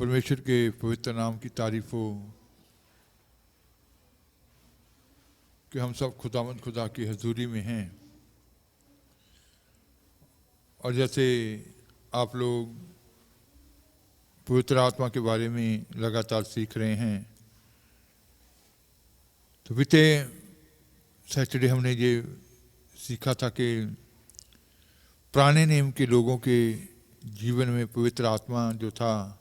परमेश्वर के पवित्र नाम की तारीफ हो कि हम सब खुदावंद खुदा की हजूरी में हैं। और जैसे आप लोग पवित्र आत्मा के बारे में लगातार सीख रहे हैं, तो बीते सैटरडे हमने ये सीखा था कि पुराने नियम के लोगों के जीवन में पवित्र आत्मा जो था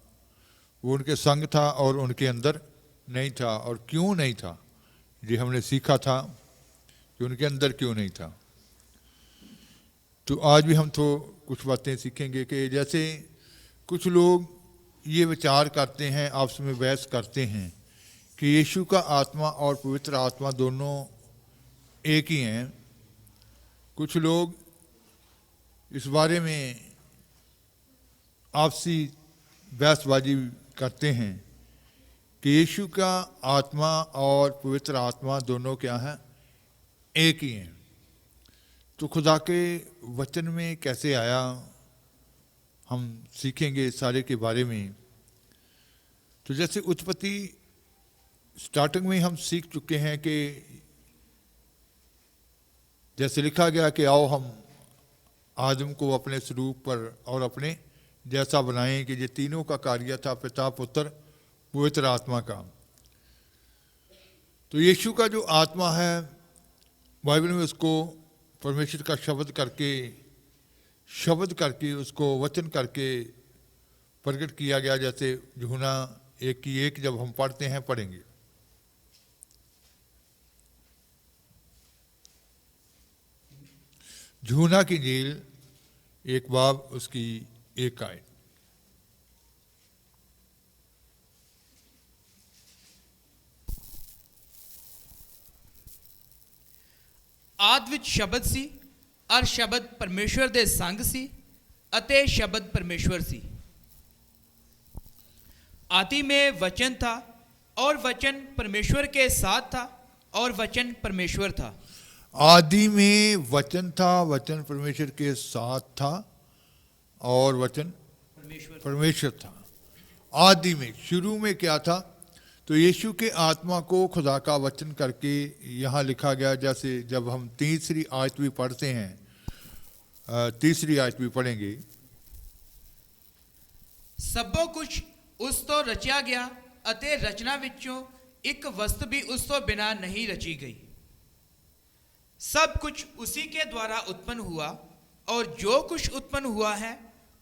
वो उनके संग था और उनके अंदर नहीं था। और क्यों नहीं था, ये हमने सीखा था कि उनके अंदर क्यों नहीं था। तो आज भी हम तो कुछ बातें सीखेंगे कि जैसे कुछ लोग ये विचार करते हैं, आपस में बहस करते हैं कि यीशु का आत्मा और पवित्र आत्मा दोनों एक ही हैं। कुछ लोग इस बारे में आपसी बहसबाजी करते हैं कि यीशु का आत्मा और पवित्र आत्मा दोनों क्या हैं, एक ही हैं। तो खुदा के वचन में कैसे आया हम सीखेंगे सारे के बारे में। तो जैसे उत्पत्ति स्टार्टिंग में हम सीख चुके हैं कि जैसे लिखा गया कि आओ हम आदम को अपने स्वरूप पर और अपने जैसा बनाएं, कि ये तीनों का कार्य था, पिता पुत्र पवित्र आत्मा का। तो यीशु का जो आत्मा है, बाइबल में उसको परमेश्वर का शब्द करके उसको वचन करके प्रकट किया गया। जैसे यूहन्ना 1:1 जब हम पढ़ते हैं, पढ़ेंगे। यूहन्ना की इंजील 1 बाब उसकी 1 आयत। आदि विच शब्द सी और शब्द परमेश्वर दे संग सी अते शब्द परमेश्वर सी। आदि में वचन था और वचन परमेश्वर के साथ था और वचन परमेश्वर था। आदि में वचन था, वचन परमेश्वर के साथ था और वचन परमेश्वर था। आदि में, शुरू में क्या था? तो यीशु के आत्मा को खुदा का वचन करके यहाँ लिखा गया। जैसे जब हम तीसरी आयत भी पढ़ते हैं, तीसरी आयत भी पढ़ेंगे। सबो कुछ उस तो रचिया गया अते रचना विचों एक वस्तु भी उस तो बिना नहीं रची गई। सब कुछ उसी के द्वारा उत्पन्न हुआ और जो कुछ उत्पन्न हुआ है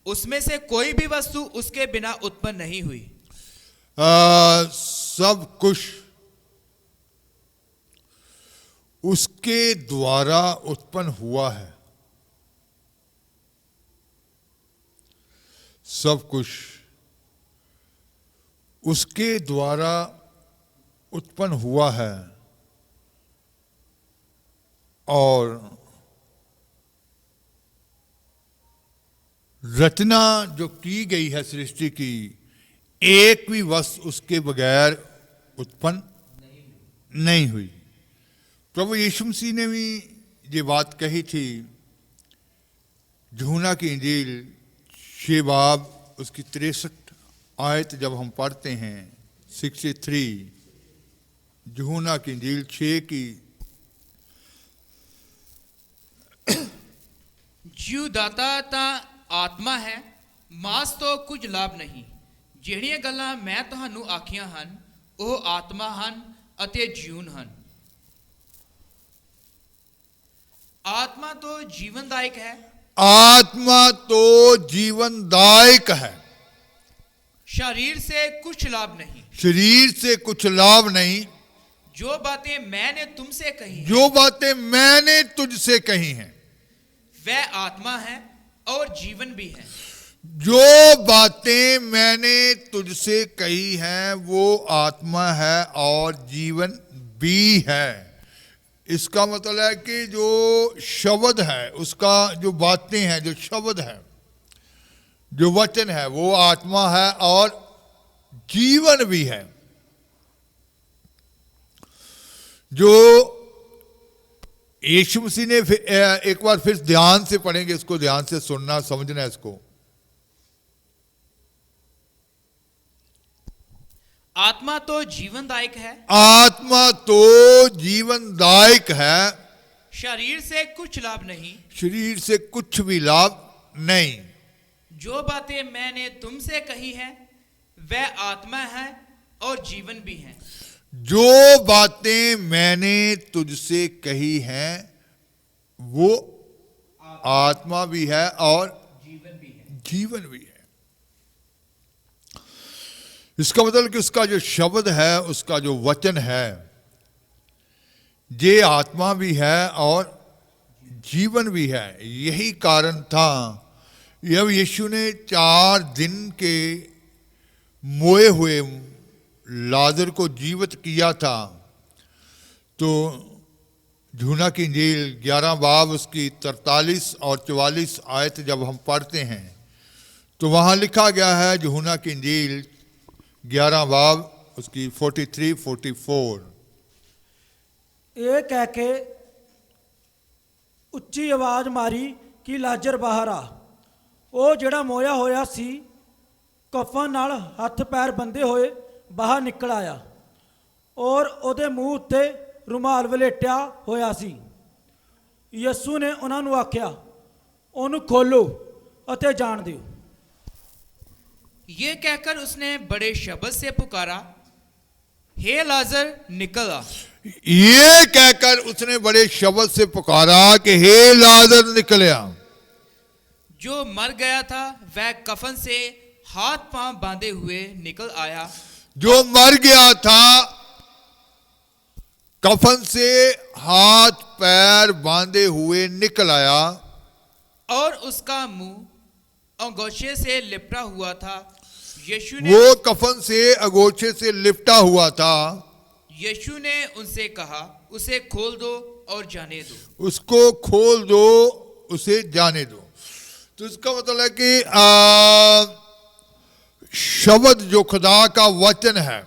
उसमें से कोई भी वस्तु उसके बिना उत्पन्न नहीं हुई। सब कुछ उसके द्वारा उत्पन्न हुआ है। सब कुछ उसके द्वारा उत्पन्न हुआ है और रचना जो की गई है सृष्टि की, एक भी वस्तु उसके बगैर उत्पन्न नहीं हुई। प्रभु यीशु मसीह ने भी ये बात कही थी। यूहन्ना की इंजील 6 बाब उसकी 63 आयत जब हम पढ़ते हैं, 63, यूहन्ना की इंजील 6 की। जीव दाता ता आत्मा है, मास तो कुछ लाभ नहीं। ਜਿਹੜੀਆਂ ਗੱਲਾਂ ਮੈਂ ਤੁਹਾਨੂੰ ਆਖੀਆਂ ਹਨ ਉਹ ਆਤਮਾ ਹਨ ਅਤੇ ਜੀਵਨ ਹਨ। आत्मा तो जीवनदायक है, आत्मा तो जीवनदायक है। शरीर से कुछ लाभ नहीं, शरीर से कुछ लाभ नहीं। जो बातें मैंने तुमसे कही हैं, जो बातें मैंने तुझसे कही हैं, वह आत्मा है और जीवन भी है। जो बातें मैंने तुझसे कही हैं वो आत्मा है और जीवन भी है। इसका मतलब है कि जो शब्द है, उसका जो बातें हैं, जो शब्द है, जो वचन है, वो आत्मा है और जीवन भी है। जो यीशु मसीह ने एक बार फिर ध्यान से पढ़ेंगे, इसको ध्यान से सुनना समझना। इसको आत्मा तो जीवनदायक है, आत्मा तो जीवनदायक है, शरीर से कुछ लाभ नहीं। शरीर से कुछ भी लाभ नहीं। जो बातें मैंने तुमसे कही हैं वह आत्मा है और जीवन भी है। जो बातें मैंने तुझसे कही हैं वो आत्मा भी है और जीवन भी है। जीवन भी है। इसका मतलब कि उसका जो शब्द है, उसका जो वचन है, ये आत्मा भी है और जीवन भी है। यही कारण था जब यीशु ने 4 दिन के मोए हुए लाजर को जीवित किया था, तो यूहन्ना की इंजील 11 बाब उसकी 43 और 44 आयत जब हम पढ़ते हैं तो वहाँ लिखा गया है, यूहन्ना की इंजील 11 बाब उसकी 43-44, ਇਹ ਕਹਿ ਕੇ ਉੱਚੀ ਆਵਾਜ਼ ਮਾਰੀ ਕਿ ਲਾਜ਼ਰ ਬਾਹਰ ਆ। ਉਹ ਜਿਹੜਾ ਮੋਇਆ ਹੋਇਆ ਸੀ ਕਫਨ ਨਾਲ ਹੱਥ ਪੈਰ ਬੰਦੇ ਹੋਏ ਬਾਹਰ ਨਿਕਲ ਆਇਆ ਔਰ ਉਹਦੇ ਮੂੰਹ ਉੱਤੇ ਰੁਮਾਲ ਵਲੇਟਿਆ ਹੋਇਆ ਸੀ। ਯਿਸੂ ਨੇ ਉਹਨਾਂ ਨੂੰ ਆਖਿਆ, ਉਹਨੂੰ ਖੋਲੋ ਅਤੇ ਜਾਣ ਦਿਓ। ये कहकर उसने बड़े शब्द से पुकारा, हे लाजर निकल आ। ये कहकर उसने बड़े शब्द से पुकारा कि हे लाजर निकल आ। जो मर गया था वह कफन से हाथ पांव बांधे हुए निकल आया। जो मर गया था कफन से हाथ पैर बांधे हुए निकल आया और उसका मुंह अंगोछे से लिपटा हुआ था। यीशु ने वो कफन से अगोछे से लिपटा हुआ था। यीशु ने उनसे कहा, उसे खोल दो और जाने दो। उसको खोल दो, उसे जाने दो। तो इसका मतलब है कि शब्द जो खुदा का वचन है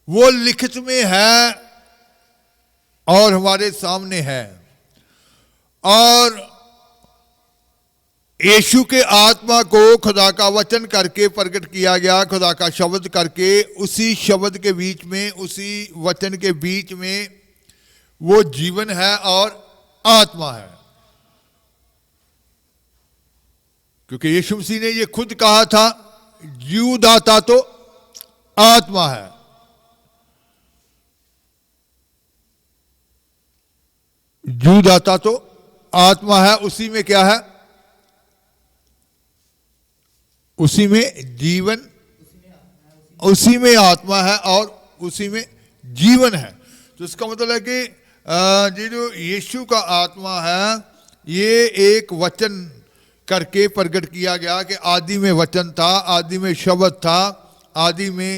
वो लिखित में है और हमारे सामने है, और यीशु के आत्मा को खुदा का वचन करके प्रकट किया गया, खुदा का शब्द करके। उसी शब्द के बीच में, उसी वचन के बीच में वो जीवन है और आत्मा है। क्योंकि यीशु मसीह ने ये खुद कहा था, जीवदाता तो आत्मा है। जीवदाता तो आत्मा है। उसी में क्या है? उसी में जीवन, उसी में आत्मा है और उसी में जीवन है। तो इसका मतलब है कि ये जो यीशु का आत्मा है, ये एक वचन करके प्रकट किया गया कि आदि में वचन था, आदि में शब्द था, आदि में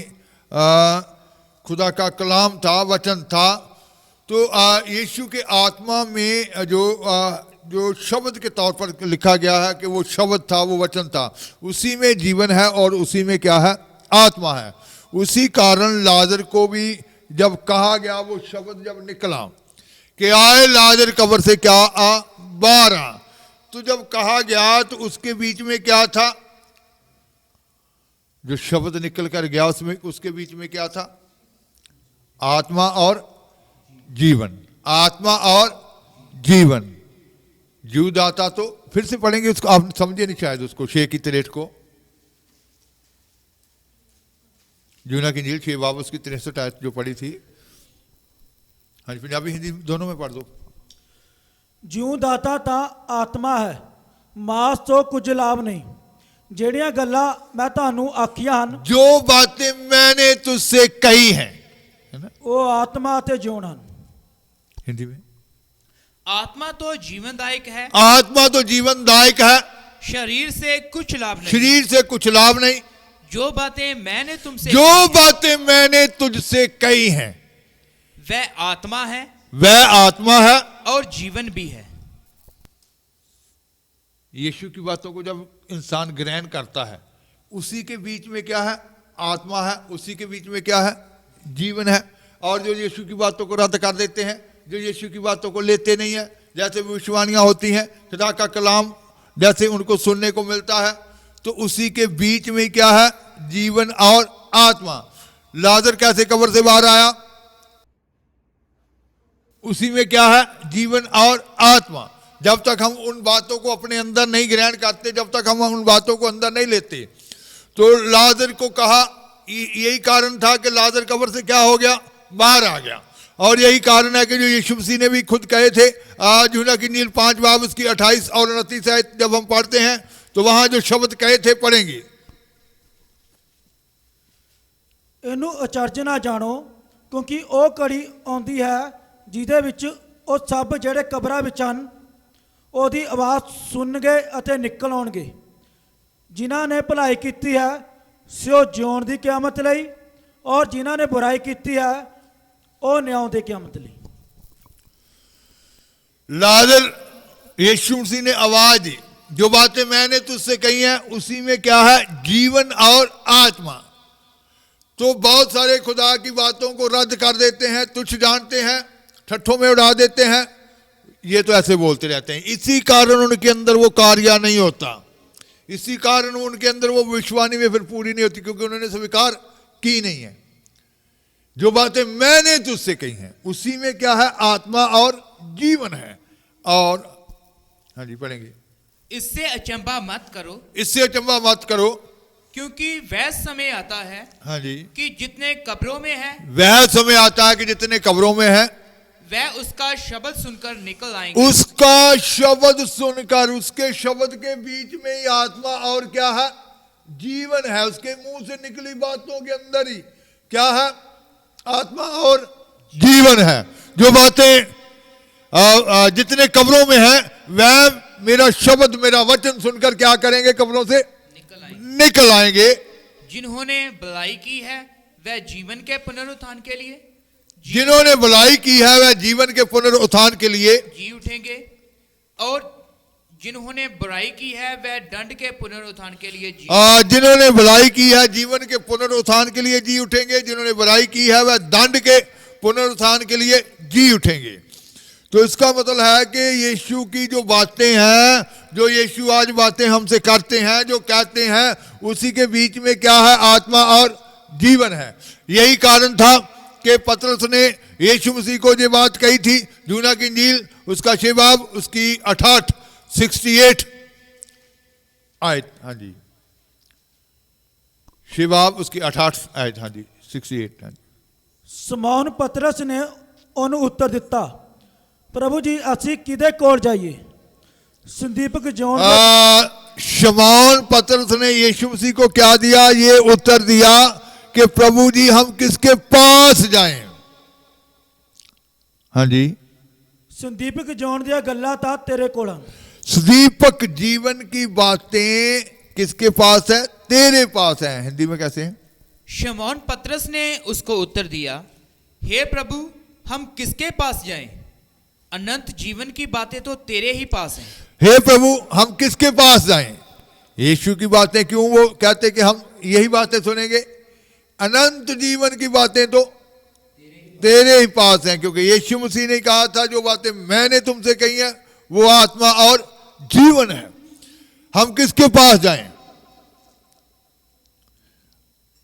खुदा का कलाम था, वचन था। तो यीशु के आत्मा में जो शब्द के तौर पर लिखा गया है कि वो शब्द था, वो वचन था, उसी में जीवन है और उसी में क्या है? आत्मा है। उसी कारण लाजर को भी जब कहा गया, वो शब्द जब निकला कि आए लाजर कब्र से क्या आ बाहर आ, तो जब कहा गया तो उसके बीच में क्या था? जो शब्द निकल कर गया उसमें, उसके बीच में क्या था? आत्मा और जीवन। आत्मा और जीवन। जीवदाता तो फिर से पढ़ेंगे उसको, आप समझे नहीं शायद उसको, 6 की 63 को। यूहन्ना की इंजील 6 बाब उसकी 63 आयत जो पढ़ी थी। हाँ, पंजाबी हिंदी दोनों में पढ़ दो। ਜਿਉਂਦਾਤਾ ਤਾਂ ਆਤਮਾ ਹੈ, ਮਾਸ ਤੋਂ ਕੁਝ ਲਾਭ ਨਹੀਂ। ਜਿਹੜੀਆਂ ਗੱਲਾਂ ਮੈਂ ਤੁਹਾਨੂੰ ਆਖੀਆਂ ਹਨ जो बातें मैंने तुझसे कही हैं, है ना? ਉਹ ਆਤਮਾ ਅਤੇ ਜੀਵਨ ਹਨ। हिंदी में आत्मा तो जीवनदायक है, आत्मा तो जीवनदायक है, शरीर से कुछ लाभ नहीं। शरीर से कुछ लाभ नहीं। जो बातें मैंने तुमसे जो बातें मैंने तुझसे कही हैं वह आत्मा है वह आत्मा है और जीवन भी है। यीशु की बातों को जब इंसान ग्रहण करता है, उसी के बीच में क्या है? आत्मा है। उसी के बीच में क्या है? जीवन है। और जो यीशु की बातों को रद्द कर देते हैं, जो यीशु की बातों को लेते नहीं है, जैसे भविष्यवाणियां होती हैं, खुदा का कलाम जैसे उनको सुनने को मिलता है, तो उसी के बीच में क्या है? जीवन और आत्मा। लाजर कैसे कब्र से बाहर आया? उसी में क्या है? जीवन और आत्मा। जब तक हम उन बातों को अपने अंदर नहीं ग्रहण करते, जब तक हम उन बातों को अंदर नहीं लेते, तो लाजर को कहा, यही कारण था कि लाजर कब्र से क्या हो गया? बाहर आ गया। और यही कारण है कि जो यीशु मसीह ने भी खुद कहे थे, यूहन्ना की इंजील 5 बाब उसकी 28 और 29 आयत जब हम पढ़ते हैं तो वहां जो शब्द कहे थे पढ़ेंगे। ਇਹਨੂੰ ਅਚਰਜ ਨਾ ਜਾਣੋ, ਕਿਉਂਕਿ ਉਹ ਘੜੀ ਆਉਂਦੀ ਹੈ ਜਿਹਦੇ ਵਿੱਚ ਉਹ ਸਭ ਜਿਹੜੇ ਕਬਰਾਂ ਵਿੱਚ ਹਨ ਉਹਦੀ ਆਵਾਜ਼ ਸੁਣਨਗੇ ਅਤੇ ਨਿਕਲ ਆਉਣਗੇ। ਜਿਨ੍ਹਾਂ ਨੇ ਭਲਾਈ ਕੀਤੀ ਹੈ ਸੋ ਜਿਉਣ ਦੀ ਕਿਆਮਤ ਲਈ, ਔਰ ਜਿਨ੍ਹਾਂ ਨੇ ਬੁਰਾਈ ਕੀਤੀ ਹੈ ਉਹ ਨਿਆਂ ਦੀ ਕਿਆਮਤ ਲਈ। लाजर यीशु मसीह ने आवाज दी, जो बातें मैंने तुझसे कही हैं उसी में क्या है? जीवन और आत्मा। तो बहुत सारे खुदा की बातों को रद्द कर देते हैं, तुच्छ जानते हैं, ठट्ठों में उड़ा देते हैं, ये तो ऐसे बोलते रहते हैं। इसी कारण उनके अंदर वो कार्य नहीं होता, इसी कारण उनके अंदर वो विश्वानी में फिर पूरी नहीं होती, क्योंकि उन्होंने स्वीकार की नहीं है। जो बातें मैंने तुझसे कही हैं उसी में क्या है? आत्मा और जीवन है। और हाँ जी पढ़ेंगे, इससे अचंभा मत करो, इससे अचंभा मत करो, क्योंकि वह समय आता है हाँ जी, कि जितने कब्रों में है वह समय आता है कि जितने कब्रों में है वह उसका शब्द सुनकर निकल आएंगे। उसका शब्द सुनकर, उसके शब्द के बीच में ही आत्मा और क्या है? जीवन है। उसके मुंह से निकली बातों के अंदर ही क्या है? आत्मा और जीवन है। जो बातें जितने कब्रों में है वह मेरा शब्द, मेरा वचन सुनकर क्या करेंगे? कब्रों से निकल आएंगे। जिन्होंने भलाई की है वह जीवन के पुनरुत्थान के लिए, जिन्होंने भलाई की है वह जीवन के पुनरुत्थान के लिए जी उठेंगे, और जिन्होंने बुराई की है वह दंड के पुनरुत्थान के लिए जी। जिन्होंने भलाई की है जीवन के पुनरुत्थान के लिए जी उठेंगे, जिन्होंने बुराई की है वह दंड के पुनरुत्थान के लिए जी उठेंगे। तो इसका मतलब है कि यीशु की जो बातें हैं, जो यीशु आज बातें हमसे करते हैं, जो कहते हैं, उसी के बीच में क्या है? आत्मा और जीवन है। यही कारण था कि पतरस ने यीशु मसीह को जो बात कही थी, यूहन्ना की इंजील उसका 6 बाब उसकी 68 आयत, हाँ जी 6 बाब उसकी 68 आयत, हाँ जी 68, हाँ जी। ਸਮੌਨ ਪਤਰਸ ਨੇ ਉਹਨੂੰ ਉੱਤਰ ਦਿੱਤਾ, ਪ੍ਰਭੂ ਜੀ ਅਸੀਂ ਕਿਹਦੇ ਕੋਲ ਜਾਈਏ? ਸੰਦੀਪਕ ਜੌਨ शमौन पतरस ने यीशु मसीह को क्या दिया? ये उत्तर दिया कि प्रभु जी हम किसके पास जाएं? हाँ जी, ਸੰਦੀਪਕ ਜੌਨ ਦੀਆਂ ਗੱਲਾਂ ਤਾਂ ਤੇਰੇ ਕੋਲ ਹਨ। सुदीपक जीवन की बातें किसके पास है? तेरे पास है। हिंदी में कैसे है? शमौन पतरस ने उसको उत्तर दिया, हे प्रभु हम किसके पास जाएं? अनंत जीवन की बातें तो तेरे ही पास हैं। हे प्रभु हम किसके पास जाएं? यीशु की बातें क्यों वो कहते कि हम यही बातें सुनेंगे? अनंत जीवन की बातें तो तेरे ही पास हैं, क्योंकि यीशु मसीह ने कहा था जो बातें मैंने तुमसे कही हैं वो आत्मा और जीवन है। हम किसके पास जाएं?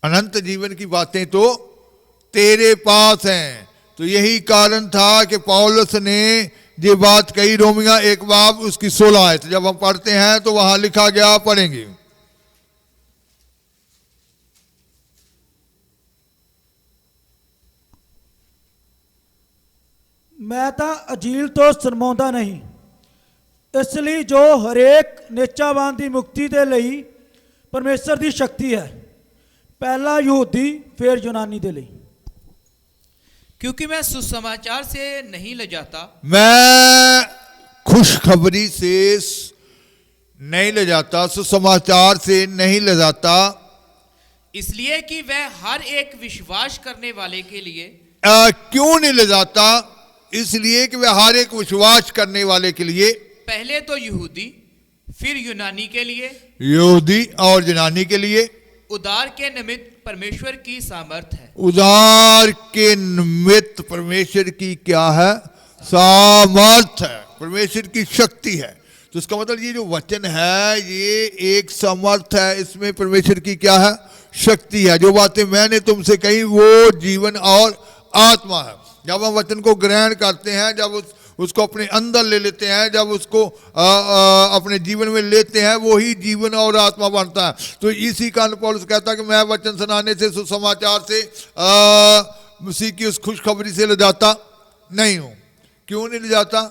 अनंत जीवन की बातें तो तेरे पास हैं। तो यही कारण था कि पौलुस ने ये बात कही, रोमिया 1 बाब उसकी 16 आयत जब हम पढ़ते हैं तो वहां लिखा गया, पढ़ेंगे। ਮੈਂ ਤਾਂ ਅਜੀਲ ਤੋਂ ਸ਼ਰਮਾਉਂਦਾ ਨਹੀਂ, ਇਸ ਲਈ ਜੋ ਹਰੇਕ ਨੇਚਾਵਾਨ ਦੀ ਮੁਕਤੀ ਦੇ ਲਈ ਪਰਮੇਸ਼ਰ ਦੀ ਸ਼ਕਤੀ ਹੈ, ਪਹਿਲਾ ਯਹੂਦੀ ਫਿਰ ਯੂਨਾਨੀ ਦੇ ਲਈ। क्योंकि मैं सुसमाचार से नहीं लजाता, मैं खुशखबरी से नहीं ले जाता, सुसमाचार से नहीं ले जाता, इसलिए कि वह हर एक विश्वास करने वाले के लिए। क्यों नहीं ले जाता? इसलिए कि वह हर एक विश्वास करने वाले के लिए, पहले तो यहूदी फिर यूनानी के लिए, यहूदी और यूनानी के लिए उद्धार के निमित्त परमेश्वर की सामर्थ है। उद्धार के निमित्त परमेश्वर की क्या है? सामर्थ है, परमेश्वर की शक्ति है। तो इसका मतलब ये जो वचन है ये एक सामर्थ है, इसमें परमेश्वर की क्या है? शक्ति है। जो बातें मैंने तुमसे कही वो जीवन और आत्मा है। जब हम वचन को ग्रहण करते हैं, जब उसको अपने अंदर ले लेते हैं, जब उसको अपने जीवन में लेते हैं, वो ही जीवन और आत्मा बनता है। तो इसी कारण पौलुस कहता है कि मैं वचन सुनाने से, सुसमाचार से, मसीह की उस खुशखबरी से ले जाता नहीं हूं। क्यों नहीं ले जाता?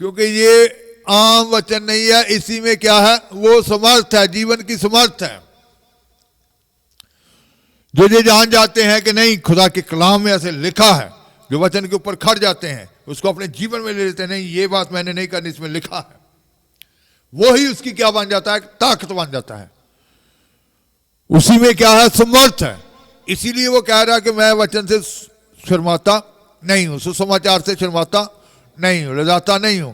क्योंकि ये आम वचन नहीं है, इसी में क्या है? वो समर्थ है, जीवन की समर्थ है। जो ये जान जाते हैं कि नहीं, खुदा के कलाम में ऐसे लिखा है, जो वचन के ऊपर खड़ जाते हैं, उसको अपने जीवन में ले लेते हैं, नहीं ये बात मैंने नहीं करनी, इसमें लिखा है, वो ही उसकी क्या बन जाता है? ताकत बन जाता है। उसी में क्या है? समर्थ है। इसीलिए वो कह रहा है कि मैं वचन से शर्माता नहीं हूं, सुसमाचार से शर्माता नहीं हूं, लजाता नहीं हूं।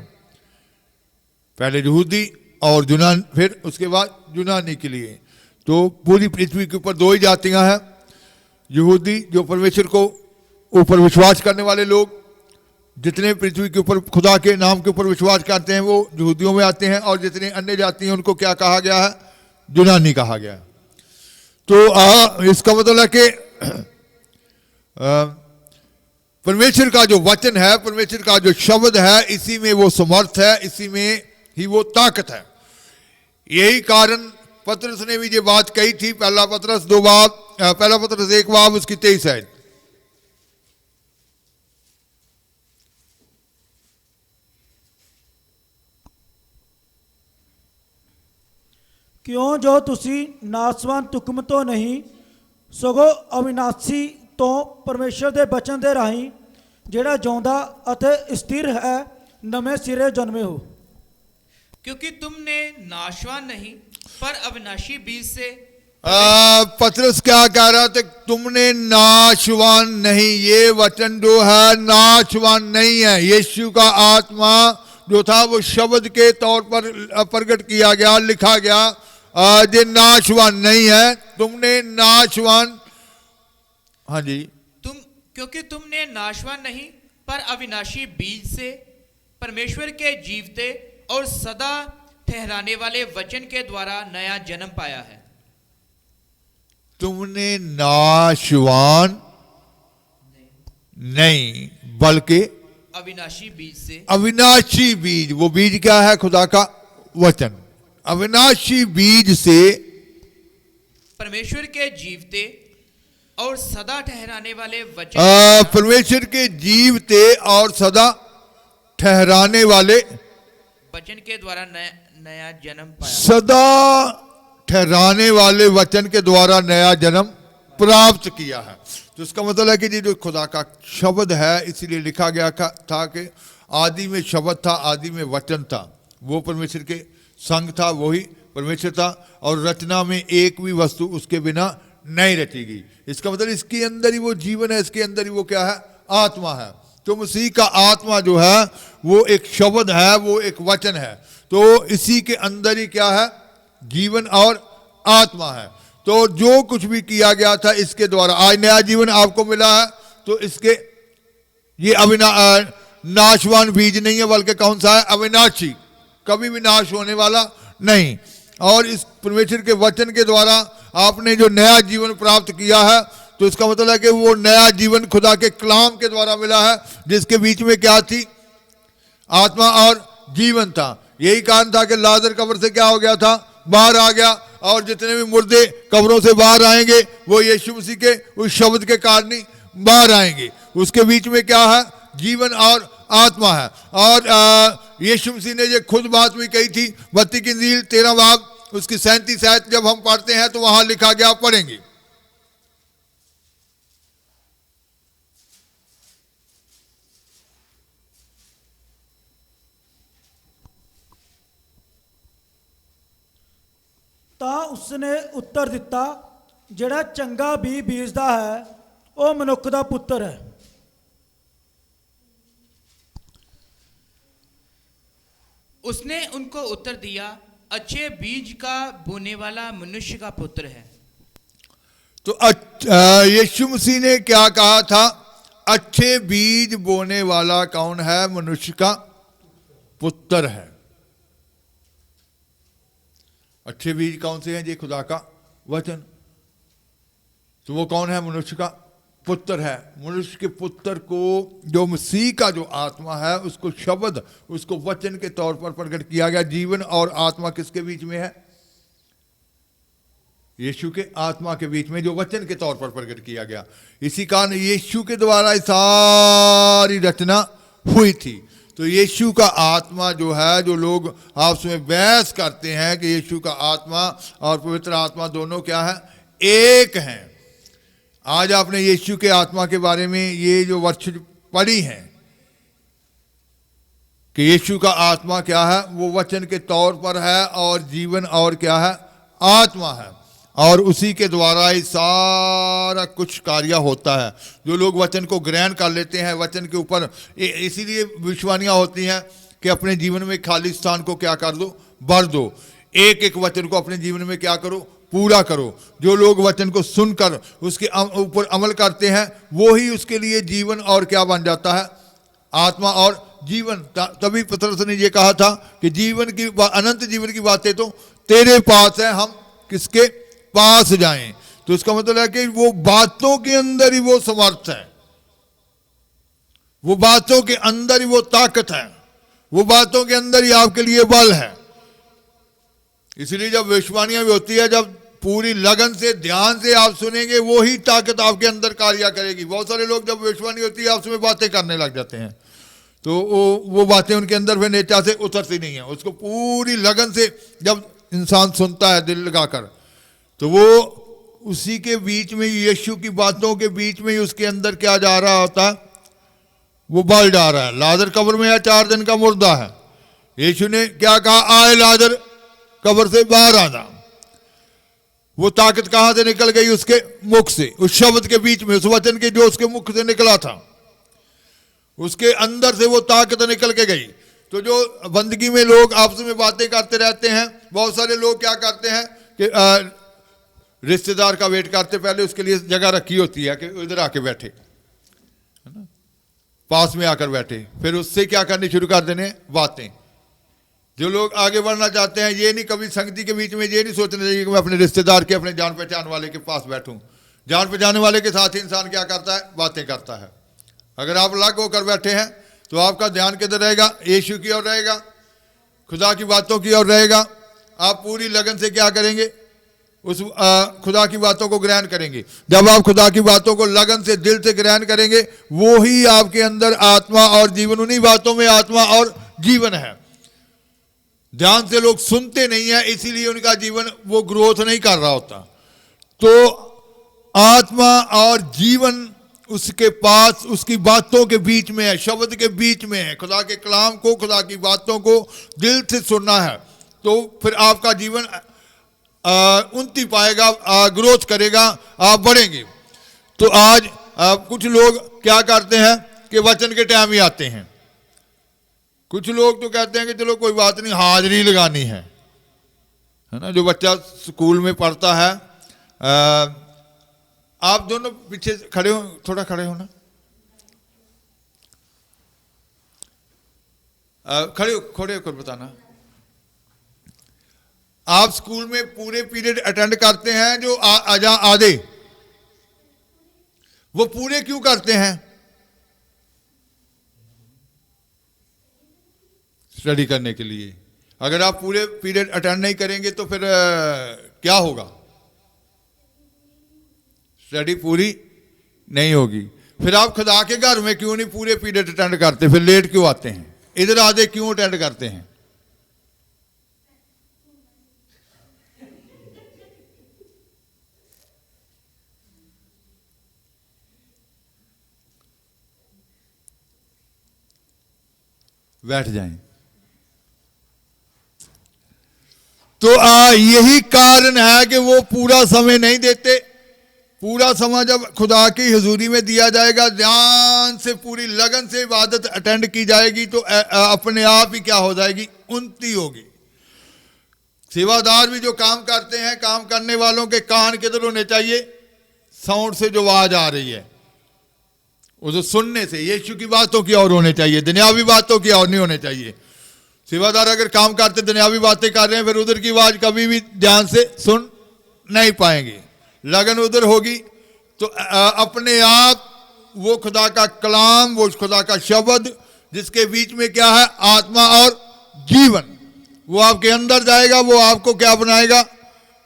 पहले यहूदी और यूनान, फिर उसके बाद यूनानी के लिए। तो पूरी पृथ्वी के ऊपर दो ही जातियां हैं, यहूदी जो परमेश्वर को ऊपर विश्वास करने वाले लोग, जितने पृथ्वी के ऊपर खुदा के नाम के ऊपर विश्वास करते हैं वो यहूदियों में आते हैं, और जितने अन्य जाति हैं उनको क्या कहा गया है? यूनानी कहा गया। तो इसका मतलब है कि परमेश्वर का जो वचन है, परमेश्वर का जो शब्द है, इसी में वो समर्थ है, इसी में ही वो ताकत है। यही कारण पतरस ने भी ये बात कही थी। पहला पतरस 1 बाब उसकी 23 है। ਕਿਉਂ ਜੋ ਤੁਸੀਂ ਨਾਸਵਾਨ ਤੁਕਮ ਤੋਂ ਨਹੀਂ ਸਗੋਂ ਅਵਿਨਾਸ਼ੀ ਤੋਂ ਪਰਮੇਸ਼ਰ ਦੇ ਬਚਨ ਦੇ ਰਾਹੀਂ ਜਿਹੜਾ ਜਿਉਂਦਾ ਅਤੇ ਸਥਿਰ ਹੈ ਨਵੇਂ ਸਿਰੇ ਜਨਮੇ ਹੋ। क्योंकि तुमने नाशवान नहीं पर अविनाशी बीज से। पतरस क्या कह रहा था? तुमने नाशवान नहीं, ये वचन जो है नाशवान नहीं है। यीशु का आत्मा जो था वो शब्द के तौर पर प्रकट किया गया, लिखा गया, ये नाशवान नहीं है। तुमने नाशवान, हाँ जी, क्योंकि तुमने नाशवान नहीं पर अविनाशी बीज से परमेश्वर के जीवते और सदा ठहराने वाले वचन के द्वारा नया जन्म पाया है। तुमने नाशवान नहीं बल्कि अविनाशी बीज से। अविनाशी बीज, वो बीज क्या है? खुदा का वचन। अविनाशी बीज से परमेश्वर के जीवते और सदा ठहराने वाले वचन, परमेश्वर के जीवते और सदा ठहराने वाले वचन के द्वारा नया जन्म पाया। सदा ठहराने वाले वचन के द्वारा नया जन्म प्राप्त किया है। तो इसका मतलब है कि ये जो खुदा का शब्द है, इसीलिए लिखा गया था कि आदि में शब्द था, आदि में वचन था, वो परमेश्वर के संग था, वही परमेश्वर था, और रचना में एक भी वस्तु उसके बिना नहीं रची गई। इसका मतलब इसके अंदर ही वो जीवन है, इसके अंदर ही वो क्या है? आत्मा है। तो मसीह का आत्मा जो है वो एक शब्द है, वो एक वचन है। तो इसी के अंदर ही क्या है? जीवन और आत्मा है। तो जो कुछ भी किया गया था इसके द्वारा आज नया जीवन आपको मिला है। तो इसके ये नाशवान बीज नहीं है, बल्कि कौन सा है? अविनाशी, कभी भी नाश होने वाला नहीं। और इस परमेश्वर के वचन के द्वारा आपने जो नया जीवन प्राप्त किया है, तो इसका मतलब है कि वो नया जीवन खुदा के कलाम के द्वारा मिला है, जिसके बीच में क्या थी? आत्मा और जीवन था। यही कारण था कि लाजर कब्र से क्या हो गया था? बाहर आ गया। और जितने भी मुर्दे कब्रों से बाहर आएंगे वो यीशु मसीह के उस शब्द के कारण ही बाहर आएंगे। उसके बीच में क्या है? जीवन और आत्मा है। और यीशु मसीह ने ये खुद बात भी कही थी, मत्ती की इंजील 13 बाब उसकी 37 आयत जब हम पढ़ते हैं तो वहां लिखा गया, पढ़ेंगे। ਤਾਂ ਉਸਨੇ ਉੱਤਰ ਦਿੱਤਾ, ਜਿਹੜਾ ਚੰਗਾ ਬੀਜ ਬੀਜਦਾ ਹੈ ਉਹ ਮਨੁੱਖ ਦਾ ਪੁੱਤਰ ਹੈ। उसने उनको उत्तर दिया, अच्छे बीज का बोने वाला मनुष्य का पुत्र है। तो यीशु मसीह ने क्या कहा था? अच्छे बीज बोने वाला कौन है? मनुष्य का पुत्र है। अच्छे बीज कौन से हैं? ये खुदा का वचन। तो वो कौन है? मनुष्य का पुत्र है। मनुष्य के पुत्र को जो मसीह का जो आत्मा है उसको शब्द, उसको वचन के तौर पर प्रकट किया गया। जीवन और आत्मा किसके बीच में है? यीशु के आत्मा के बीच में, जो वचन के तौर पर प्रकट किया गया। इसी कारण यीशु के द्वारा सारी रचना हुई थी। तो यीशु का आत्मा जो है, जो लोग आपस में बहस करते हैं कि यीशु का आत्मा और पवित्र आत्मा दोनों क्या है? एक हैं। आज आपने यीशु के आत्मा के बारे में ये जो वर्ष पढ़ी हैं कि यीशु का आत्मा क्या है? वो वचन के तौर पर है और जीवन और क्या है? आत्मा है। और उसी के द्वारा ही सारा कुछ कार्य होता है। जो लोग वचन को ग्रहण कर लेते हैं, वचन के ऊपर इसीलिए विश्वानियाँ होती हैं कि अपने जीवन में खाली स्थान को क्या कर दो? भर दो। एक एक वचन को अपने जीवन में क्या करो? पूरा करो। जो लोग वचन को सुनकर उसके ऊपर अमल करते हैं, वो ही उसके लिए जीवन और क्या बन जाता है? आत्मा और जीवन। तभी पतरस ने ये कहा था कि जीवन की, अनंत जीवन की बातें तो तेरे पास है, हम किसके पास जाएं? तो इसका मतलब है कि वो बातों के अंदर ही वो समर्थ है, वो बातों के अंदर ही वो ताकत है, वो बातों के अंदर ही आपके लिए बल है। इसलिए जब विश्वानियां भी होती है, जब पूरी लगन से ध्यान से आप सुनेंगे, वो ही ताकत आपके अंदर कार्य करेगी। बहुत सारे लोग जब विश्वानी होती है आपस में बातें करने लग जाते हैं, तो वो बातें उनके अंदर फिर नेचा से उतरती नहीं है। उसको पूरी लगन से जब इंसान सुनता है दिल लगाकर, तो वो उसी के बीच में, यीशु की बातों के बीच में ही उसके अंदर क्या जा रहा होता है? वो बल जा रहा है। लाजर कब्र में है, 4 दिन का मुर्दा है। यीशु ने क्या कहा? आए लाजर कब्र से बाहर आ जा। वो ताकत कहां से निकल गई? उसके मुख से, उस शब्द के बीच में, उस वचन के जो उसके मुख से निकला था, उसके अंदर से वो ताकत निकल के गई। तो जो बंदगी में लोग आपस में बातें करते रहते हैं, बहुत सारे लोग क्या करते हैं कि रिश्तेदार का वेट करते, पहले उसके लिए जगह रखी होती है कि इधर आके बैठे, है ना, पास में आकर बैठे, फिर उससे क्या करनी शुरू कर देने? बातें। जो लोग आगे बढ़ना चाहते हैं, ये नहीं कभी संगति के बीच में ये नहीं सोचना चाहिए कि मैं अपने रिश्तेदार के, अपने जान पहचान वाले के पास बैठूं। जान पहचान वाले के साथ ही इंसान क्या करता है? बातें करता है। अगर आप अलग होकर बैठे हैं तो आपका ध्यान किधर रहेगा? यीशु की ओर रहेगा, खुदा की बातों की ओर रहेगा। आप पूरी लगन से क्या करेंगे? उस खुदा की बातों को ग्रहण करेंगे। जब आप खुदा की बातों को लगन से, दिल से ग्रहण करेंगे, वो ही आपके अंदर आत्मा और जीवन, उन्हीं बातों में आत्मा और जीवन है। ध्यान से लोग सुनते नहीं है, इसीलिए उनका जीवन वो ग्रोथ नहीं कर रहा होता। तो आत्मा और जीवन उसके पास, उसकी बातों के बीच में है, शब्द के बीच में है। खुदा के कलाम को, खुदा की बातों को दिल से सुनना है, तो फिर आपका जीवन उन्नति पाएगा, ग्रोथ करेगा, आप बढ़ेंगे। तो आज कुछ लोग क्या करते हैं कि वचन के टाइम ही आते हैं। कुछ लोग तो कहते हैं कि चलो कोई बात नहीं, हाजिरी लगानी है ना। जो बच्चा स्कूल में पढ़ता है, आप दोनों पीछे खड़े हो, थोड़ा खड़े हो ना, खड़े होकर बताना। आप स्कूल में पूरे पीरियड अटेंड करते हैं, जो आधे, वो पूरे क्यों करते हैं? स्टडी करने के लिए। अगर आप पूरे पीरियड अटेंड नहीं करेंगे तो फिर क्या होगा? स्टडी पूरी नहीं होगी। फिर आप खुदा के घर में क्यों नहीं पूरे पीरियड अटेंड करते? फिर लेट क्यों आते हैं? इधर आधे क्यों अटेंड करते हैं? बैठ जाएं। तो यही कारण है कि वो पूरा समय नहीं देते। पूरा समय जब खुदा की हुजूरी में दिया जाएगा, ध्यान से, पूरी लगन से इबादत अटेंड की जाएगी, तो अपने आप ही क्या हो जाएगी? उन्नति होगी। सेवादार भी जो काम करते हैं, काम करने वालों के कान किधर होने चाहिए? साउंड से जो आवाज आ रही है, उसे सुनने से, यीशु की बातों की ओर होने चाहिए, दुनियावी बातों की ओर नहीं होने चाहिए। सेवादार अगर काम करते दुनियावी बातें कर रहे हैं, फिर उधर की आवाज कभी भी ध्यान से सुन नहीं पाएंगे। लगन उधर होगी, तो अपने आप वो खुदा का कलाम, वो खुदा का शब्द जिसके बीच में क्या है, आत्मा और जीवन, वो आपके अंदर जाएगा, वो आपको क्या बनाएगा,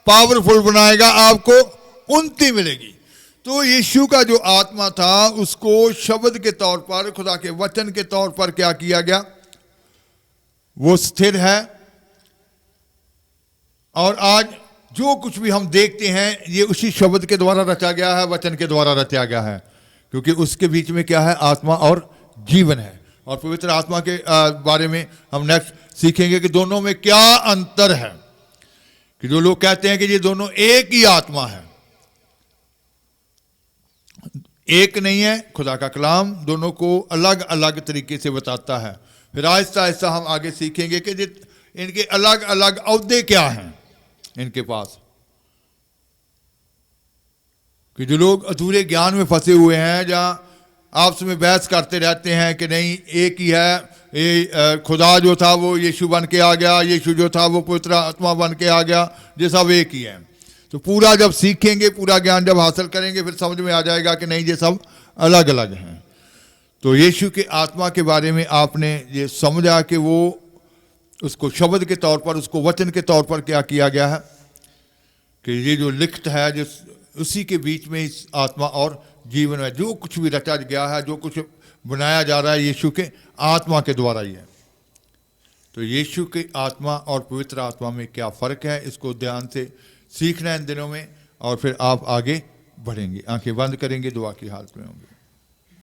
पावरफुल बनाएगा, आपको उन्नति मिलेगी। तो यीशु का जो आत्मा था उसको शब्द के तौर पर, खुदा के वचन के तौर पर क्या किया गया, वो स्थिर है। और आज जो कुछ भी हम देखते हैं ये उसी शब्द के द्वारा रचा गया है, वचन के द्वारा रचा गया है, क्योंकि उसके बीच में क्या है, आत्मा और जीवन है। और पवित्र आत्मा के बारे में हम नेक्स्ट सीखेंगे कि दोनों में क्या अंतर है। कि जो लोग कहते हैं कि ये दोनों एक ही आत्मा है, एक नहीं है। खुदा का कलाम दोनों को अलग अलग तरीके से बताता है। फिर आहिस्ता आहिस्ता हम आगे सीखेंगे कि इनके अलग अलग अहदे क्या हैं इनके पास। कि जो लोग अधूरे ज्ञान में फंसे हुए हैं, जहाँ आपस में बहस करते रहते हैं कि नहीं एक ही है, ये खुदा जो था वो यीशु बन के आ गया, यीशु जो था वो पवित्र आत्मा बन के आ गया, ये सब एक ही है। तो पूरा जब सीखेंगे, पूरा ज्ञान जब हासिल करेंगे, फिर समझ में आ जाएगा कि नहीं ये सब अलग अलग हैं। तो यीशु के आत्मा के बारे में आपने ये समझा कि वो उसको शब्द के तौर पर, उसको वचन के तौर पर क्या किया गया है कि ये जो लिखित है, जिस उसी के बीच में इस आत्मा और जीवन में जो कुछ भी रचा गया है, जो कुछ बनाया जा रहा है, यीशु के आत्मा के द्वारा ही है। तो यीशु के आत्मा और पवित्र आत्मा में क्या फ़र्क है, इसको ध्यान से सीखना है इन दिनों में, और फिर आप आगे बढ़ेंगे। आंखें बंद करेंगे, दुआ की हालत में होंगे।